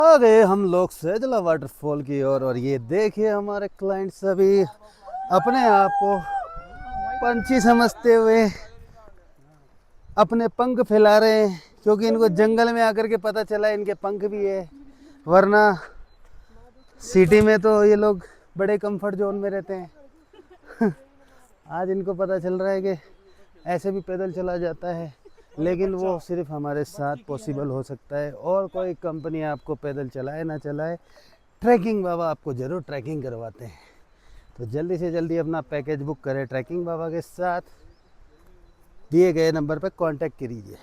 आ गए हम लोग सैदला वाटरफॉल की ओर और ये देखिए हमारे क्लाइंट सभी अपने आप को पंछी समझते हुए अपने पंख फैला रहे हैं, क्योंकि इनको जंगल में आकर के पता चला इनके पंख भी है। वरना सिटी में तो ये लोग बड़े कंफर्ट जोन में रहते हैं। आज इनको पता चल रहा है कि ऐसे भी पैदल चला जाता है, लेकिन वो सिर्फ हमारे साथ पॉसिबल हो सकता है। और कोई कंपनी आपको पैदल चलाए ना चलाए, ट्रैकिंग बाबा आपको ज़रूर ट्रैकिंग करवाते हैं। तो जल्दी से जल्दी अपना पैकेज बुक करें ट्रैकिंग बाबा के साथ, दिए गए नंबर पर कांटेक्ट कीजिए।